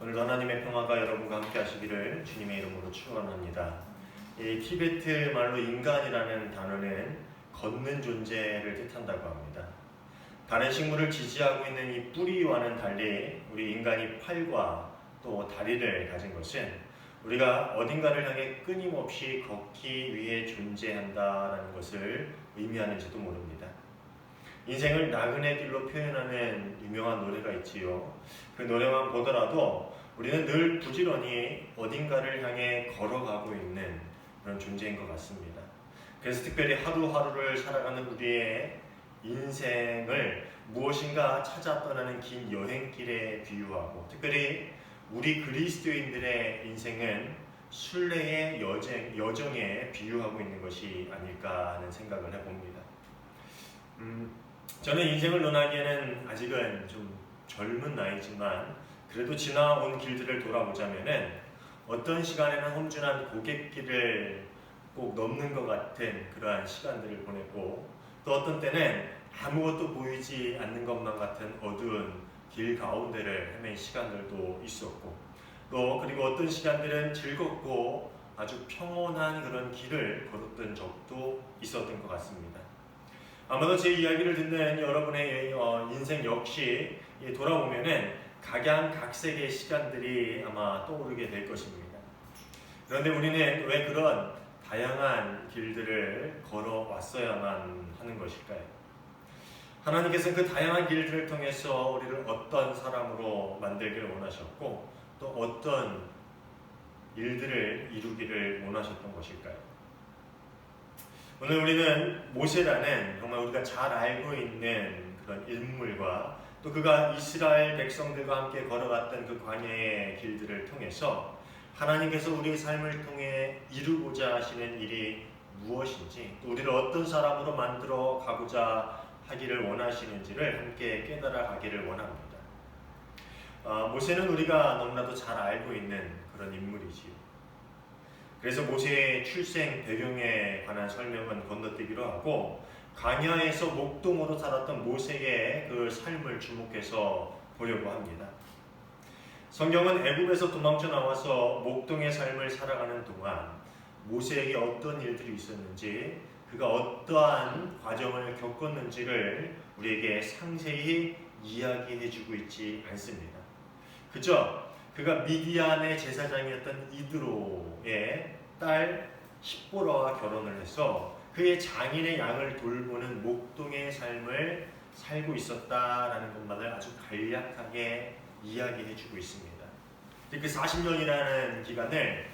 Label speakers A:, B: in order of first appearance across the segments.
A: 오늘도 하나님의 평화가 여러분과 함께 하시기를 주님의 이름으로 축원합니다. 이 티베트 말로 인간이라는 단어는 걷는 존재를 뜻한다고 합니다. 다른 식물을 지지하고 있는 이 뿌리와는 달리 우리 인간이 팔과 또 다리를 가진 것은 우리가 어딘가를 향해 끊임없이 걷기 위해 존재한다라는 것을 의미하는지도 모릅니다. 인생을 나그네 길로 표현하는 유명한 노래가 있지요. 그 노래만 보더라도 우리는 늘 부지런히 어딘가를 향해 걸어가고 있는 그런 존재인 것 같습니다. 그래서 특별히 하루하루를 살아가는 우리의 인생을 무엇인가 찾아 떠나는 긴 여행길에 비유하고, 특별히 우리 그리스도인들의 인생은 순례의 여정에 비유하고 있는 것이 아닐까 하는 생각을 해봅니다. 저는 인생을 논하기에는 아직은 좀 젊은 나이지만 그래도 지나온 길들을 돌아보자면은 어떤 시간에는 험준한 고갯길을 꼭 넘는 것 같은 그러한 시간들을 보냈고, 또 어떤 때는 아무것도 보이지 않는 것만 같은 어두운 길 가운데를 헤맨 시간들도 있었고, 또 그리고 어떤 시간들은 즐겁고 아주 평온한 그런 길을 걸었던 적도 있었던 것 같습니다. 아마도 제 이야기를 듣는 여러분의 인생 역시 돌아보면은 각양각색의 시간들이 아마 떠오르게 될 것입니다. 그런데 우리는 왜 그런 다양한 길들을 걸어왔어야만 하는 것일까요? 하나님께서는 그 다양한 길들을 통해서 우리를 어떤 사람으로 만들기를 원하셨고, 또 어떤 일들을 이루기를 원하셨던 것일까요? 오늘 우리는 모세라는 정말 우리가 잘 알고 있는 그런 인물과 또 그가 이스라엘 백성들과 함께 걸어갔던 그 광야의 길들을 통해서 하나님께서 우리의 삶을 통해 이루고자 하시는 일이 무엇인지, 또 우리를 어떤 사람으로 만들어 가고자 하기를 원하시는지를 함께 깨달아 가기를 원합니다. 모세는 우리가 너무나도 잘 알고 있는 그런 인물이지요. 그래서 모세의 출생 배경에 관한 설명은 건너뛰기로 하고, 광야에서 목동으로 살았던 모세의 그 삶을 주목해서 보려고 합니다. 성경은 애굽에서 도망쳐 나와서 목동의 삶을 살아가는 동안 모세에게 어떤 일들이 있었는지, 그가 어떠한 과정을 겪었는지를 우리에게 상세히 이야기해주고 있지 않습니다. 그저 그가 미디안의 제사장이었던 이드로의 딸 십보라와 결혼을 해서 그의 장인의 양을 돌보는 목동의 삶을 살고 있었다라는 것만을 아주 간략하게 이야기해주고 있습니다. 그 40년이라는 기간을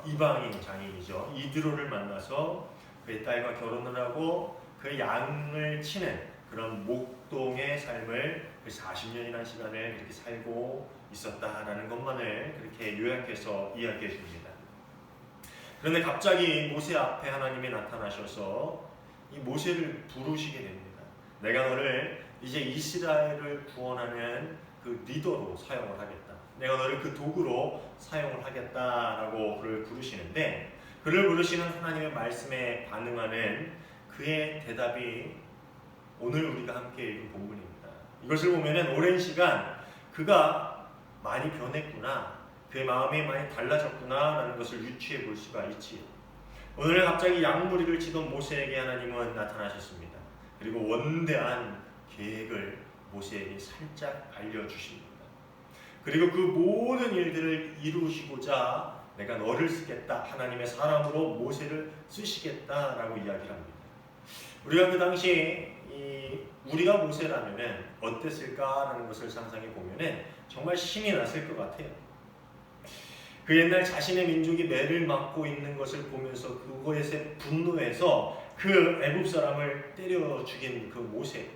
A: 이방인 장인이죠, 이드로를 만나서 그의 딸과 결혼을 하고 그 양을 치는 그런 목동의 삶을 그 40년이라는 시간을 이렇게 살고 있었다라는 것만을 그렇게 요약해서 이야기해 줍니다. 그런데 갑자기 모세 앞에 하나님이 나타나셔서 이 모세를 부르시게 됩니다. 내가 너를 이제 이스라엘을 구원하는 그 리더로 사용을 하겠다. 내가 너를 그 도구로 사용을 하겠다라고 그를 부르시는데, 그를 부르시는 하나님의 말씀에 반응하는 그의 대답이 오늘 우리가 함께 읽은 본문입니다. 이것을 보면은 오랜 시간 그가 많이 변했구나, 그의 마음이 많이 달라졌구나 라는 것을 유추해 볼 수가 있지요. 오늘 갑자기 양무리를 치던 모세에게 하나님은 나타나셨습니다. 그리고 원대한 계획을 모세에게 살짝 알려주십니다. 그리고 그 모든 일들을 이루시고자 내가 너를 쓰겠다, 하나님의 사람으로 모세를 쓰시겠다라고 이야기를 합니다. 우리가 그 당시에 우리가 모세라면 어땠을까라는 것을 상상해 보면 정말 신이 났을 것 같아요. 그 옛날 자신의 민족이 매를 맞고 있는 것을 보면서 그것에 분노해서 그 애굽 사람을 때려 죽인 그 모세,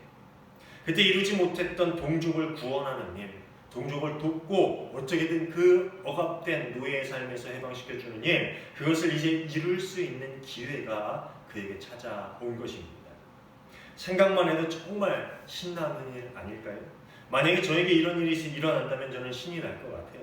A: 그때 이루지 못했던 동족을 구원하는 일, 동족을 돕고 어떻게든 그 억압된 노예의 삶에서 해방시켜주는 일, 그것을 이제 이룰 수 있는 기회가 그에게 찾아온 것입니다. 생각만 해도 정말 신나는 일 아닐까요? 만약에 저에게 이런 일이 일어난다면 저는 신이 날 것 같아요.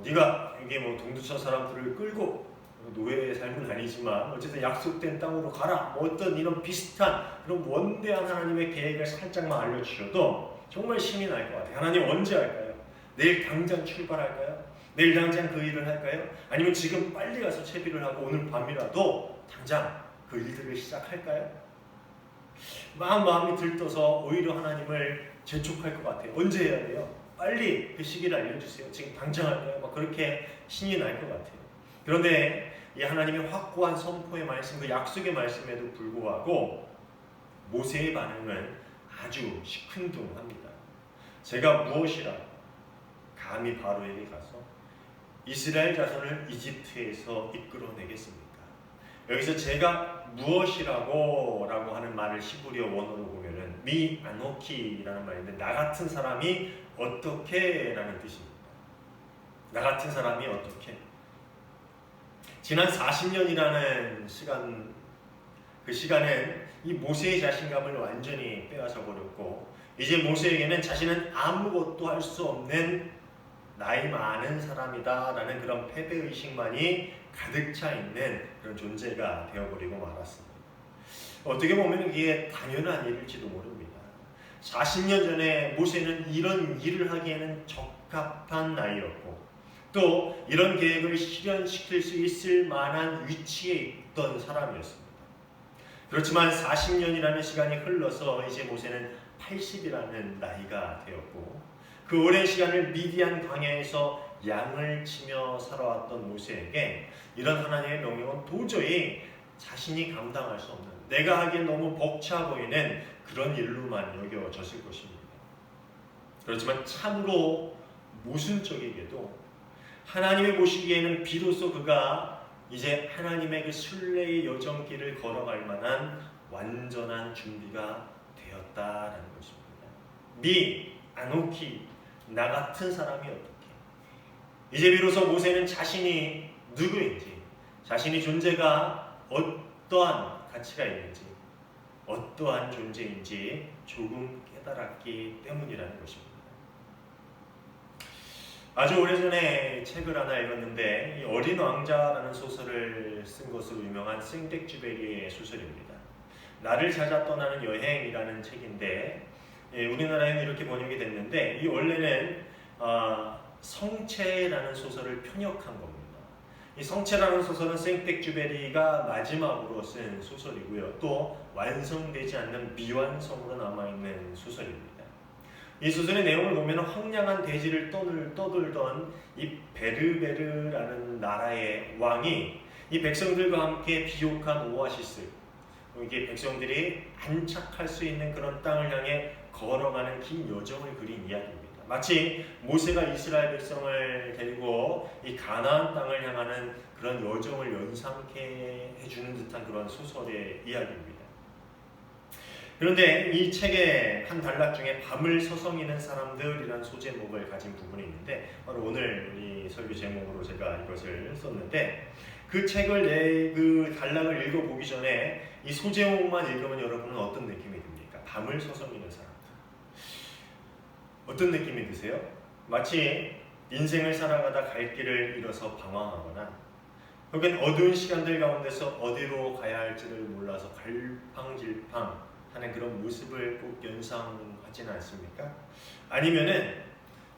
A: 네가 이게 뭐 동두천 사람들을 끌고 노예의 삶은 아니지만 어쨌든 약속된 땅으로 가라, 뭐 어떤 이런 비슷한 그런 원대한 하나님의 계획을 살짝만 알려주셔도 정말 신이 날 것 같아요. 하나님 언제 할까요? 내일 당장 출발할까요? 내일 당장 그 일을 할까요? 아니면 지금 빨리 가서 채비를 하고 오늘 밤이라도 당장 그 일들을 시작할까요? 마음이 들떠서 오히려 하나님을 재촉할 것 같아요. 언제 해야 돼요? 빨리 그 시기를 알려주세요. 지금 당장 할까요? 막 그렇게 신이 날 것 같아요. 그런데 이 하나님의 확고한 선포의 말씀, 그 약속의 말씀에도 불구하고 모세의 반응은 아주 시큰둥합니다. 제가 무엇이라 감히 바로에게 가서 이스라엘 자손을 이집트에서 이끌어내겠습니까? 여기서 제가 무엇이라고 라고 하는 말을 시브리어 원어로 보면은 미 아노키라는 말인데 나 같은 사람이 어떻게 라는 뜻입니다. 나 같은 사람이 어떻게? 지난 40년이라는 시간, 그 시간은 이 모세의 자신감을 완전히 빼앗아 버렸고 이제 모세에게는 자신은 아무것도 할 수 없는 나이 많은 사람이다 라는 그런 패배의식만이 가득 차 있는 그런 존재가 되어버리고 말았습니다. 어떻게 보면 이게 당연한 일일지도 모릅니다. 40년 전에 모세는 이런 일을 하기에는 적합한 나이였고 또 이런 계획을 실현시킬 수 있을 만한 위치에 있던 사람이었습니다. 그렇지만 40년이라는 시간이 흘러서 이제 모세는 80이라는 나이가 되었고 그 오랜 시간을 미디안 광야에서 양을 치며 살아왔던 모세에게 이런 하나님의 명령은 도저히 자신이 감당할 수 없는, 내가 하기엔 너무 벅차 보이는 그런 일로만 여겨졌을 것입니다. 그렇지만 참으로 모순적이게도 하나님의 보시기에는 비로소 그가 이제 하나님의 그 순례의 여정길을 걸어갈 만한 완전한 준비가 되었다라는 것입니다. 미 아노키, 나 같은 사람이 어떻게? 이제 비로소 모세는 자신이 누구인지, 자신이 존재가 어떠한 가치가 있는지, 어떠한 존재인지 조금 깨달았기 때문이라는 것입니다. 아주 오래전에 책을 하나 읽었는데 이 어린 왕자라는 소설을 쓴 것으로 유명한 생텍쥐베리의 소설입니다. 나를 찾아 떠나는 여행이라는 책인데 우리나라에는 이렇게 번역이 됐는데 이 원래는 성체라는 소설을 편역한 겁니다. 이 성체라는 소설은 생텍쥐베리가 마지막으로 쓴 소설이고요. 또 완성되지 않는 미완성으로 남아있는 소설입니다. 이 소설의 내용을 보면 황량한 대지를 떠돌던 이 베르베르라는 나라의 왕이 이 백성들과 함께 비옥한 오아시스, 이게 백성들이 안착할 수 있는 그런 땅을 향해 걸어가는 긴 여정을 그린 이야기입니다. 마치 모세가 이스라엘 백성을 데리고 이 가나안 땅을 향하는 그런 여정을 연상케 해주는 듯한 그런 소설의 이야기입니다. 그런데 이 책의 한 단락 중에 밤을 서성이는 사람들이라는 소제목을 가진 부분이 있는데 바로 오늘 이 설교 제목으로 제가 이것을 썼는데 그 책을 그 단락을 읽어보기 전에 이 소제목만 읽으면 여러분은 어떤 느낌이 듭니까? 밤을 서성이는 사람들. 어떤 느낌이 드세요? 마치 인생을 살아가다 갈 길을 잃어서 방황하거나 혹은 어두운 시간들 가운데서 어디로 가야 할지를 몰라서 갈팡질팡 하는 그런 모습을 꼭 연상하지는 않습니까? 아니면은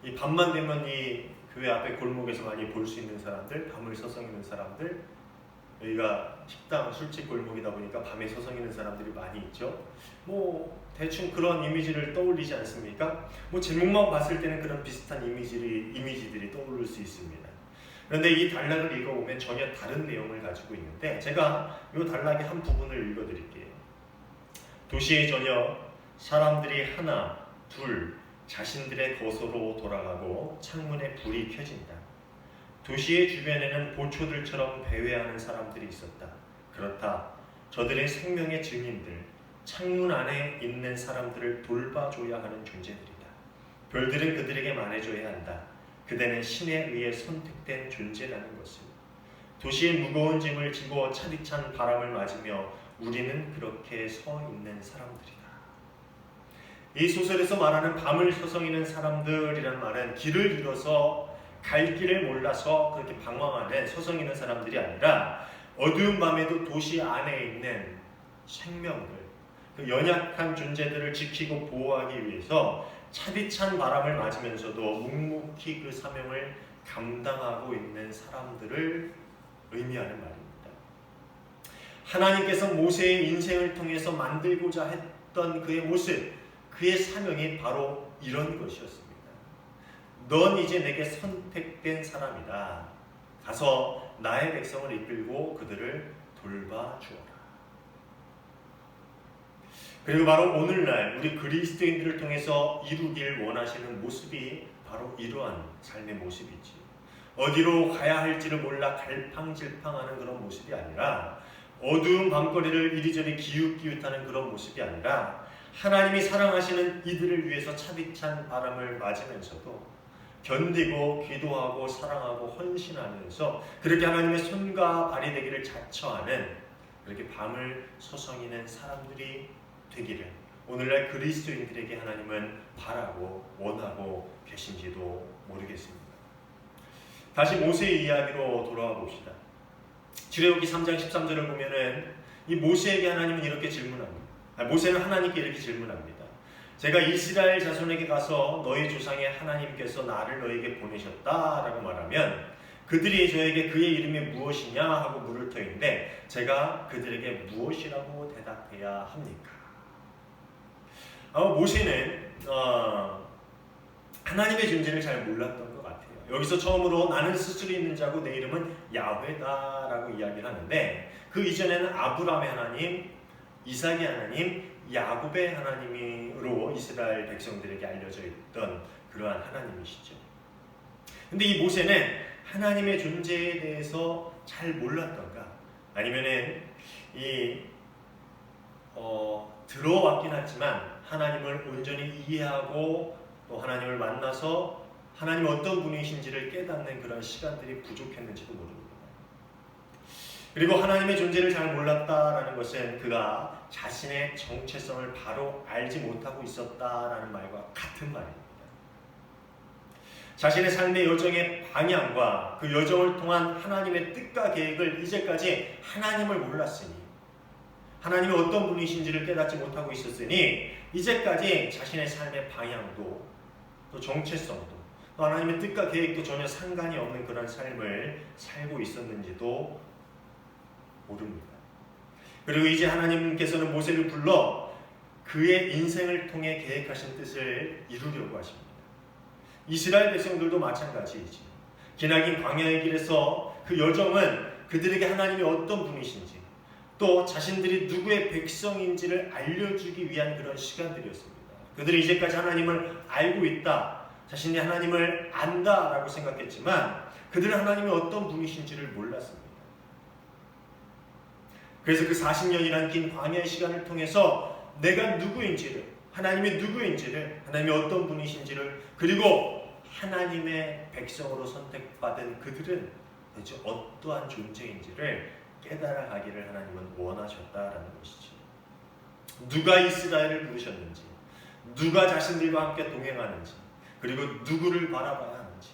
A: 이 밤만 되면 이 교회 앞에 골목에서 많이 볼 수 있는 사람들, 밤을 서성이는 사람들, 여기가 식당, 술집 골목이다 보니까 밤에 서성이는 사람들이 많이 있죠. 뭐 대충 그런 이미지를 떠올리지 않습니까? 뭐 제목만 봤을 때는 그런 비슷한 이미지들이 떠오를 수 있습니다. 그런데 이 단락을 읽어보면 전혀 다른 내용을 가지고 있는데 제가 이 단락의 한 부분을 읽어드릴게요. 도시의 저녁, 사람들이 하나, 둘, 자신들의 거소로 돌아가고 창문에 불이 켜진다. 도시의 주변에는 보초들처럼 배회하는 사람들이 있었다. 그렇다. 저들의 생명의 증인들, 창문 안에 있는 사람들을 돌봐줘야 하는 존재들이다. 별들은 그들에게 말해줘야 한다. 그대는 신에 의해 선택된 존재라는 것을. 도시의 무거운 짐을 지고 차디찬 바람을 맞으며 우리는 그렇게 서 있는 사람들이다. 이 소설에서 말하는 밤을 서성이는 사람들이란 말은 길을 잃어서 갈 길을 몰라서 그렇게 방황하는 서성이는 사람들이 아니라 어두운 밤에도 도시 안에 있는 생명들, 그 연약한 존재들을 지키고 보호하기 위해서 차디찬 바람을 맞으면서도 묵묵히 그 사명을 감당하고 있는 사람들을 의미하는 말입니다. 하나님께서 모세의 인생을 통해서 만들고자 했던 그의 모습, 그의 사명이 바로 이런 것이었습니다. 넌 이제 내게 선택된 사람이다. 가서 나의 백성을 이끌고 그들을 돌봐주어라. 그리고 바로 오늘날 우리 그리스도인들을 통해서 이루길 원하시는 모습이 바로 이러한 삶의 모습이지. 어디로 가야 할지를 몰라 갈팡질팡하는 그런 모습이 아니라, 어두운 밤거리를 이리저리 기웃기웃하는 그런 모습이 아니라, 하나님이 사랑하시는 이들을 위해서 차디찬 바람을 맞으면서도 견디고 기도하고 사랑하고 헌신하면서 그렇게 하나님의 손과 발이 되기를 자처하는, 그렇게 밤을 서성이는 사람들이 되기를 오늘날 그리스도인들에게 하나님은 바라고 원하고 계신지도 모르겠습니다. 다시 모세의 이야기로 돌아와 봅시다. 출애굽기 3장 13절을 보면은 이 모세에게 하나님은 이렇게 질문합니다. 모세는 하나님께 이렇게 질문합니다. 제가 이스라엘 자손에게 가서 너희 조상의 하나님께서 나를 너희에게 보내셨다라고 말하면 그들이 저에게 그의 이름이 무엇이냐 하고 물을 터인데 제가 그들에게 무엇이라고 대답해야 합니까? 모세는 하나님의 존재를 잘 몰랐던 것 같아요. 여기서 처음으로 나는 스스로 있는 자고 내 이름은 야훼다라고 이야기를 하는데, 그 이전에는 아브라함의 하나님, 이삭의 하나님, 야곱의 하나님으로 이스라엘 백성들에게 알려져 있던 그러한 하나님이시죠. 근데 이 모세는 하나님의 존재에 대해서 잘 몰랐던가, 아니면은 들어왔긴 하지만 하나님을 온전히 이해하고 또 하나님을 만나서 하나님이 어떤 분이신지를 깨닫는 그런 시간들이 부족했는지도 모릅니다. 그리고 하나님의 존재를 잘 몰랐다라는 것은 그가 자신의 정체성을 바로 알지 못하고 있었다라는 말과 같은 말입니다. 자신의 삶의 여정의 방향과 그 여정을 통한 하나님의 뜻과 계획을 이제까지 하나님을 몰랐으니, 하나님이 어떤 분이신지를 깨닫지 못하고 있었으니, 이제까지 자신의 삶의 방향도 또 정체성도 또 하나님의 뜻과 계획도 전혀 상관이 없는 그런 삶을 살고 있었는지도 모릅니다. 그리고 이제 하나님께서는 모세를 불러 그의 인생을 통해 계획하신 뜻을 이루려고 하십니다. 이스라엘 백성들도 마찬가지이지. 기나긴 광야의 길에서 그 여정은 그들에게 하나님이 어떤 분이신지 또 자신들이 누구의 백성인지를 알려주기 위한 그런 시간들이었습니다. 그들이 이제까지 하나님을 알고 있다, 자신이 하나님을 안다라고 생각했지만 그들은 하나님이 어떤 분이신지를 몰랐습니다. 그래서 그 40년이라는 긴 광야의 시간을 통해서 내가 누구인지를, 하나님이 누구인지를, 하나님이 어떤 분이신지를, 그리고 하나님의 백성으로 선택받은 그들은 대체 어떠한 존재인지를 깨달아가기를 하나님은 원하셨다라는 것이죠. 누가 이스라엘을 부르셨는지, 누가 자신들과 함께 동행하는지, 그리고 누구를 바라봐야 하는지,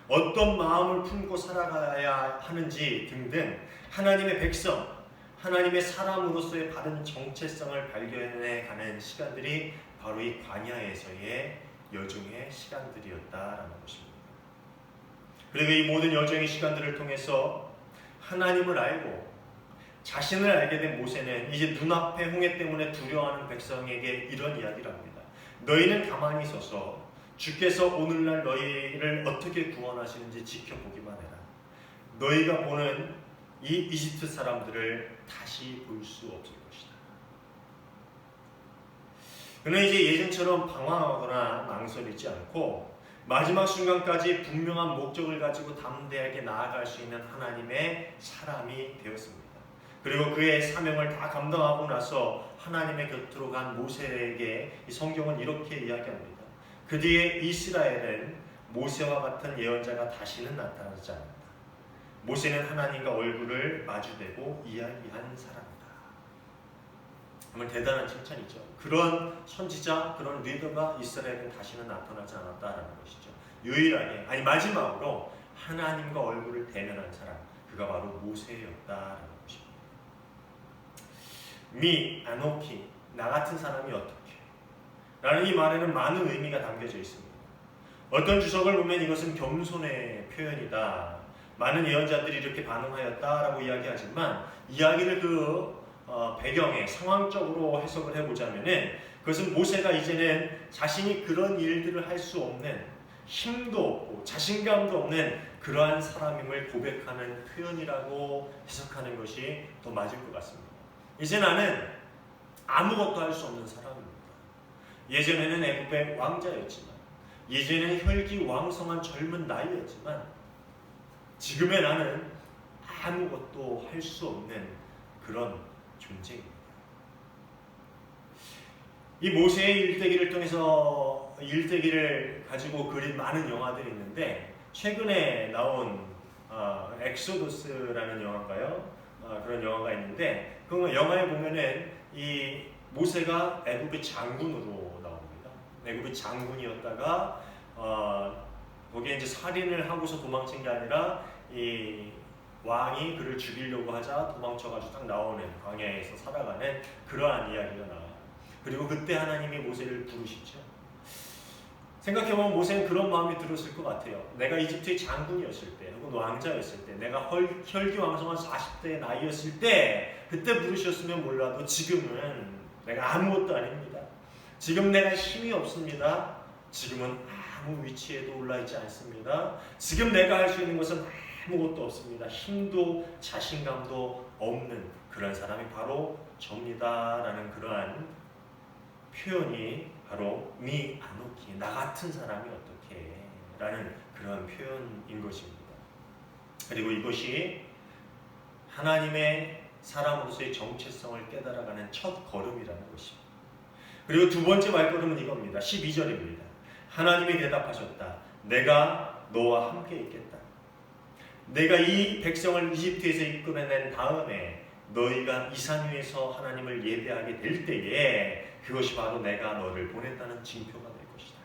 A: 어떤 마음을 품고 살아가야 하는지 등등 하나님의 백성, 하나님의 사람으로서의 바른 정체성을 발견해가는 시간들이 바로 이 광야에서의 여정의 시간들이었다라는 것입니다. 그리고 이 모든 여정의 시간들을 통해서 하나님을 알고 자신을 알게 된 모세는 이제 눈앞의 홍해 때문에 두려워하는 백성에게 이런 이야기를 합니다. 너희는 가만히 서서 주께서 오늘날 너희를 어떻게 구원하시는지 지켜보기만 해라. 너희가 보는 이 이집트 사람들을 다시 볼 수 없을 것이다. 그는 이제 예전처럼 방황하거나 망설이지 않고 마지막 순간까지 분명한 목적을 가지고 담대하게 나아갈 수 있는 하나님의 사람이 되었습니다. 그리고 그의 사명을 다 감당하고 나서 하나님의 곁으로 간 모세에게 이 성경은 이렇게 이야기합니다. 그 뒤에 이스라엘은 모세와 같은 예언자가 다시는 나타나지 않는다. 모세는 하나님과 얼굴을 마주대고 이야기한 사람이다. 정말 대단한 칭찬이죠. 그런 선지자, 그런 리더가 이스라엘은 다시는 나타나지 않았다라는 것이죠. 유일하게, 아니 마지막으로 하나님과 얼굴을 대면한 사람, 그가 바로 모세였다라는 것입니다. 미, 아노키, 나 같은 사람이 어떻게, 라는 이 말에는 많은 의미가 담겨져 있습니다. 어떤 주석을 보면 이것은 겸손의 표현이다. 많은 예언자들이 이렇게 반응하였다라고 이야기하지만 이야기를 배경에 상황적으로 해석을 해보자면은 그것은 모세가 이제는 자신이 그런 일들을 할 수 없는 힘도 없고 자신감도 없는 그러한 사람임을 고백하는 표현이라고 해석하는 것이 더 맞을 것 같습니다. 이제 나는 아무것도 할 수 없는 사람입니다. 예전에는 애굽의 왕자였지만 예전에는 혈기왕성한 젊은 나이였지만 지금의 나는 아무것도 할 수 없는 그런 존재입니다. 이 모세의 일대기를 통해서 일대기를 가지고 그린 많은 영화들이 있는데 최근에 나온 엑소더스라는 영화인가요? 그런 영화가 있는데 그 영화에 보면은 이 모세가 애굽의 장군으로 나옵니다. 애굽의 장군이었다가 거기에 이제 살인을 하고서 도망친 게 아니라 이 왕이 그를 죽이려고 하자 도망쳐가지고 딱 나오는 광야에서 살아가는 그러한 이야기가 나와요. 그리고 그때 하나님이 모세를 부르시죠. 생각해보면 모세는 그런 마음이 들었을 것 같아요. 내가 이집트의 장군이었을 때 혹은 왕자였을 때 내가 혈기왕성한 40대의 나이였을 때 그때 부르셨으면 몰라도 지금은 내가 아무것도 아닙니다. 지금 내가 힘이 없습니다. 지금은 아무 위치에도 올라있지 않습니다. 지금 내가 할 수 있는 것은 아무것도 없습니다. 힘도 자신감도 없는 그런 사람이 바로 접니다. 라는 그러한 표현이 바로 미 아노키, 나 같은 사람이 어떻게 라는 그런 표현인 것입니다. 그리고 이것이 하나님의 사람으로서의 정체성을 깨달아가는 첫 걸음이라는 것입니다. 그리고 두 번째 말걸음은 이겁니다. 12절입니다. 하나님이 대답하셨다. 내가 너와 함께 있겠다. 내가 이 백성을 이집트에서 이끌어낸 다음에 너희가 이 산 위에서 하나님을 예배하게 될 때에 그것이 바로 내가 너를 보냈다는 징표가 될 것이다.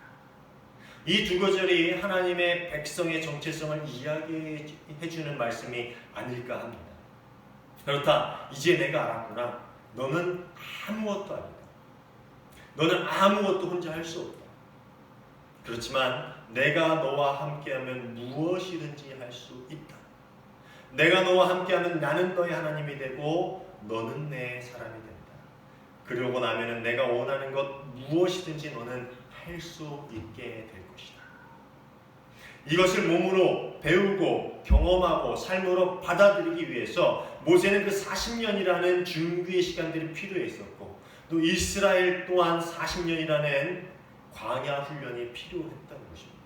A: 이 두 구절이 하나님의 백성의 정체성을 이야기해주는 말씀이 아닐까 합니다. 그렇다. 이제 내가 알았구나. 너는 아무것도 아니다. 너는 아무것도 혼자 할 수 없다. 그렇지만 내가 너와 함께하면 무엇이든지 할 수 있다. 내가 너와 함께하면 나는 너의 하나님이 되고 너는 내 사람이 된다. 그러고 나면은 내가 원하는 것 무엇이든지 너는 할 수 있게 될 것이다. 이것을 몸으로 배우고 경험하고 삶으로 받아들이기 위해서 모세는 그 40년이라는 준비의 시간들이 필요했었고 또 이스라엘 또한 40년이라는 광야 훈련이 필요했다는 것입니다.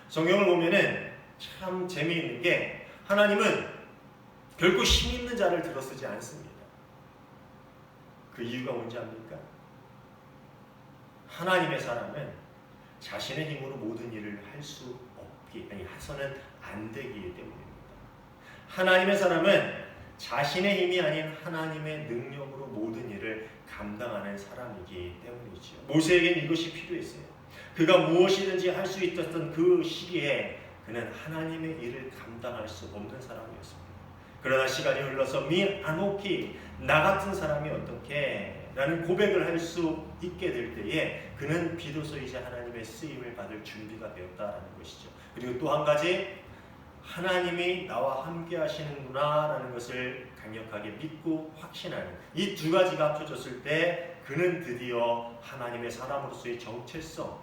A: 성경을 보면은 참 재미있는 게 하나님은 결코 힘 있는 자를 들어 쓰지 않습니다. 그 이유가 뭔지 압니까? 하나님의 사람은 자신의 힘으로 모든 일을 할 수 없기, 해서는 안 되기 때문입니다. 하나님의 사람은 자신의 힘이 아닌 하나님의 능력으로 모든 일을 감당하는 사람이기 때문이지요. 모세에겐 이것이 필요했어요. 그가 무엇이든지 할 수 있었던 그 시기에 그는 하나님의 일을 감당할 수 없는 사람이었습니다. 그러나 시간이 흘러서 미 아노키, 나 같은 사람이 어떻게 라는 고백을 할 수 있게 될 때에 그는 비로소 이제 하나님의 쓰임을 받을 준비가 되었다라는 것이죠. 그리고 또 한 가지, 하나님이 나와 함께 하시는구나 라는 것을 강력하게 믿고 확신하는 이 두 가지가 합쳐졌을 때 그는 드디어 하나님의 사람으로서의 정체성,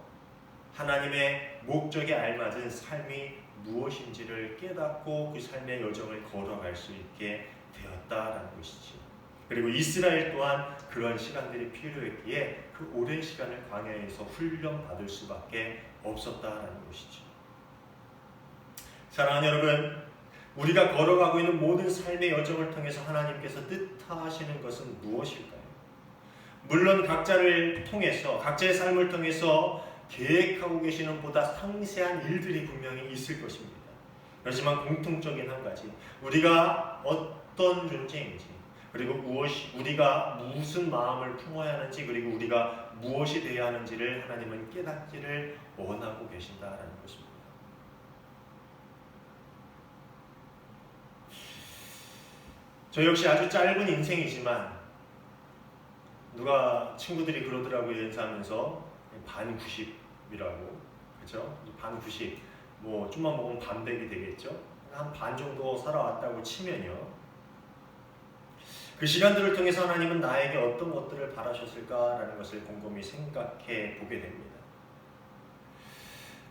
A: 하나님의 목적에 알맞은 삶이 무엇인지를 깨닫고 그 삶의 여정을 걸어갈 수 있게 되었다라는 것이죠. 그리고 이스라엘 또한 그런 시간들이 필요했기에 그 오랜 시간을 광야에서 훈련받을 수밖에 없었다라는 것이죠. 사랑하는 여러분, 우리가 걸어가고 있는 모든 삶의 여정을 통해서 하나님께서 뜻하시는 것은 무엇일까요? 물론 각자를 통해서, 각자의 삶을 통해서 계획하고 계시는 보다 상세한 일들이 분명히 있을 것입니다. 그렇지만 공통적인 한 가지, 우리가 어떤 존재인지, 그리고 우리가 무슨 마음을 품어야 하는지, 그리고 우리가 무엇이 되어야 하는지를 하나님은 깨닫기를 원하고 계신다라는 것입니다. 저 역시 아주 짧은 인생이지만 친구들이 그러더라고요. 연사하면서 반 90이라고, 그죠? 반 90, 뭐 좀만 먹으면 반백이 되겠죠? 한 반 정도 살아왔다고 치면요, 그 시간들을 통해서 하나님은 나에게 어떤 것들을 바라셨을까라는 것을 곰곰이 생각해 보게 됩니다.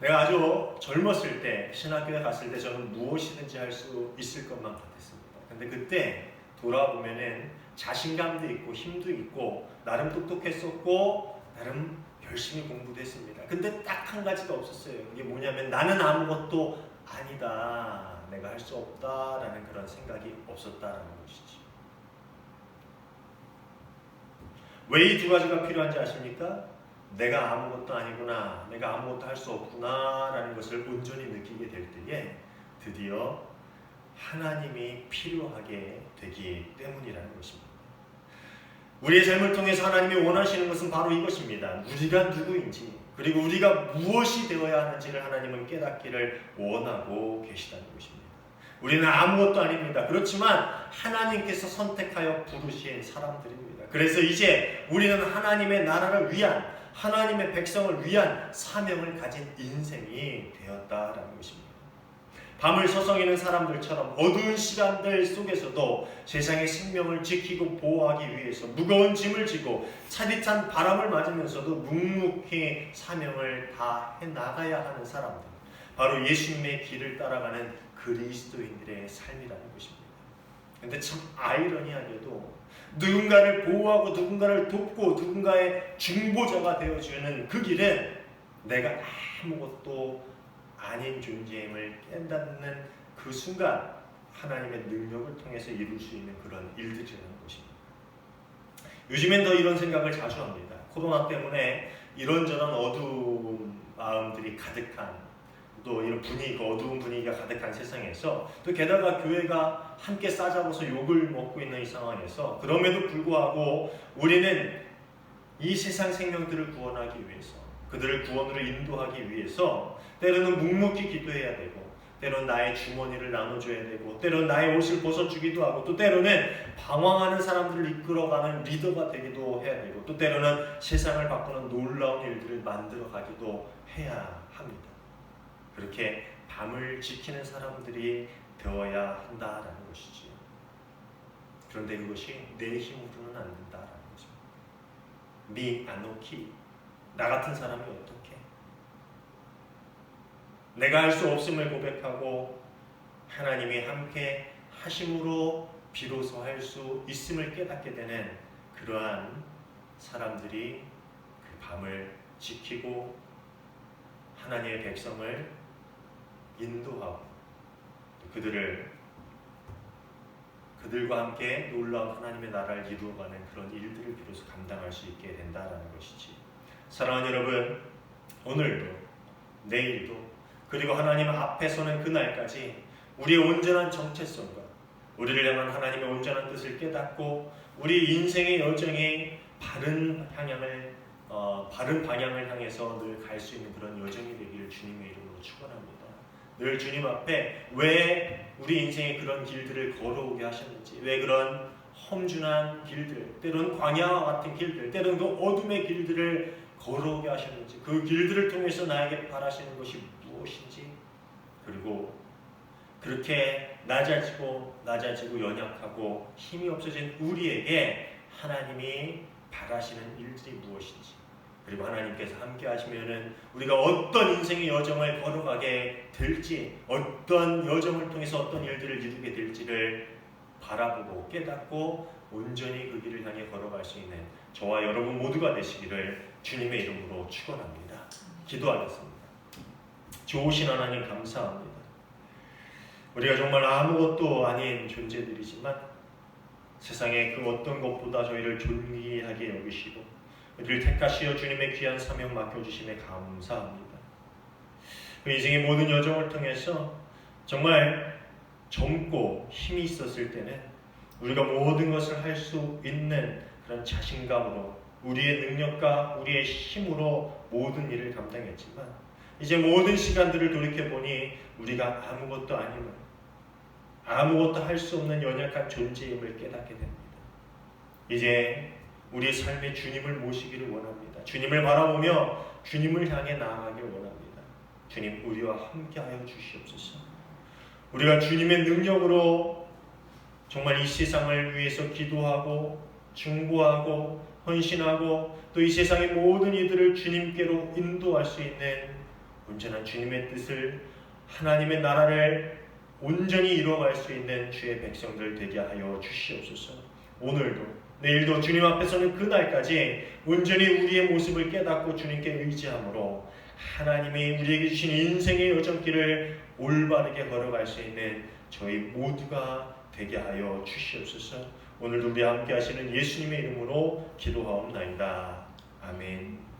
A: 내가 아주 젊었을 때, 신학교에 갔을 때 저는 무엇이든지 할 수 있을 것만 같았습니다. 근데 그때 돌아보면은 자신감도 있고 힘도 있고 나름 똑똑했었고 나름 열심히 공부도 했습니다. 근데 딱 한 가지가 없었어요. 이게 뭐냐면 나는 아무것도 아니다, 내가 할 수 없다라는 그런 생각이 없었다라는 것이지. 왜 이 두 가지가 필요한지 아십니까? 내가 아무것도 아니구나, 내가 아무것도 할 수 없구나 라는 것을 온전히 느끼게 될 때에 드디어 하나님이 필요하게 되기 때문이라는 것입니다. 우리의 삶을 통해서 하나님이 원하시는 것은 바로 이것입니다. 우리가 누구인지, 그리고 우리가 무엇이 되어야 하는지를 하나님은 깨닫기를 원하고 계시다는 것입니다. 우리는 아무것도 아닙니다. 그렇지만 하나님께서 선택하여 부르신 사람들입니다. 그래서 이제 우리는 하나님의 나라를 위한, 하나님의 백성을 위한 사명을 가진 인생이 되었다라는 것입니다. 밤을 서성이는 사람들처럼 어두운 시간들 속에서도 세상의 생명을 지키고 보호하기 위해서 무거운 짐을 지고 차디찬 바람을 맞으면서도 묵묵히 사명을 다해 나가야 하는 사람들, 바로 예수님의 길을 따라가는 그리스도인들의 삶이라는 것입니다. 그런데 참 아이러니하게도 누군가를 보호하고 누군가를 돕고 누군가의 중보자가 되어주는 그 길은 내가 아무것도 아닌 존재임을 깨닫는 그 순간 하나님의 능력을 통해서 이룰 수 있는 그런 일들이라는 것입니다. 요즘엔 더 이런 생각을 자주 합니다. 코로나 때문에 이런저런 어두운 마음들이 가득한, 또 이런 분위기가, 어두운 분위기가 가득한 세상에서, 또 게다가 교회가 함께 싸잡아서 욕을 먹고 있는 이 상황에서, 그럼에도 불구하고 우리는 이 세상 생명들을 구원하기 위해서, 그들을 구원으로 인도하기 위해서 때로는 묵묵히 기도해야 되고, 때로는 나의 주머니를 나눠줘야 되고, 때로는 나의 옷을 벗어주기도 하고, 또 때로는 방황하는 사람들을 이끌어가는 리더가 되기도 해야 되고, 또 때로는 세상을 바꾸는 놀라운 일들을 만들어가기도 해야 합니다. 그렇게 밤을 지키는 사람들이 되어야 한다라는 것이지요. 그런데 그것이 내 힘으로는 안 된다라는 것입니다. 미 아노키, 나 같은 사람이 어떻게? 내가 할 수 없음을 고백하고 하나님이 함께 하심으로 비로소 할 수 있음을 깨닫게 되는 그러한 사람들이 그 밤을 지키고 하나님의 백성을 인도하고 그들과 함께 놀라운 하나님의 나라를 이루어가는 그런 일들을 비로소 감당할 수 있게 된다라는 것이지. 사랑하는 여러분, 오늘도 내일도 그리고 하나님 앞에 서는 그날까지 우리의 온전한 정체성과 우리를 향한 하나님의 온전한 뜻을 깨닫고 우리 인생의 여정이 바른 방향을 향해서 늘 갈 수 있는 그런 여정이 되기를 주님의 이름으로 축원합니다. 늘 주님 앞에 왜 우리 인생의 그런 길들을 걸어오게 하셨는지, 왜 그런 험준한 길들, 때로는 광야와 같은 길들, 때로는 그 어둠의 길들을 걸어오게 하셨는지, 그 길들을 통해서 나에게 바라시는 것이 무엇인지, 그리고 그렇게 낮아지고 연약하고 힘이 없어진 우리에게 하나님이 바라시는 일들이 무엇인지, 그리고 하나님께서 함께 하시면은 우리가 어떤 인생의 여정을 걸어가게 될지, 어떤 여정을 통해서 어떤 일들을 이루게 될지를 바라보고 깨닫고 온전히 그 길을 향해 걸어갈 수 있는 저와 여러분 모두가 되시기를 주님의 이름으로 축원합니다. 기도하겠습니다. 좋으신 하나님 감사합니다. 우리가 정말 아무것도 아닌 존재들이지만 세상의 그 어떤 것보다 저희를 존귀하게 여기시고 우리를 택하시어 주님의 귀한 사명 맡겨주심에 감사합니다. 그 인생의 모든 여정을 통해서 정말 젊고 힘이 있었을 때는 우리가 모든 것을 할 수 있는 그런 자신감으로 우리의 능력과 우리의 힘으로 모든 일을 감당했지만 이제 모든 시간들을 돌이켜보니 우리가 아무것도 아니면 아무것도 할 수 없는 연약한 존재임을 깨닫게 됩니다. 이제 우리의 삶에 주님을 모시기를 원합니다. 주님을 바라보며 주님을 향해 나아가길 원합니다. 주님, 우리와 함께하여 주시옵소서. 우리가 주님의 능력으로 정말 이 세상을 위해서 기도하고 중보하고 헌신하고 또 이 세상의 모든 이들을 주님께로 인도할 수 있는 온전한 주님의 뜻을, 하나님의 나라를 온전히 이루어갈 수 있는 주의 백성들 되게 하여 주시옵소서. 오늘도 내일도 주님 앞에 서는 그날까지 온전히 우리의 모습을 깨닫고 주님께 의지함으로 하나님이 우리에게 주신 인생의 여정길을 올바르게 걸어갈 수 있는 저희 모두가 되게 하여 주시옵소서. 오늘도 우리 함께 하시는 예수님의 이름으로 기도하옵나이다. 아멘.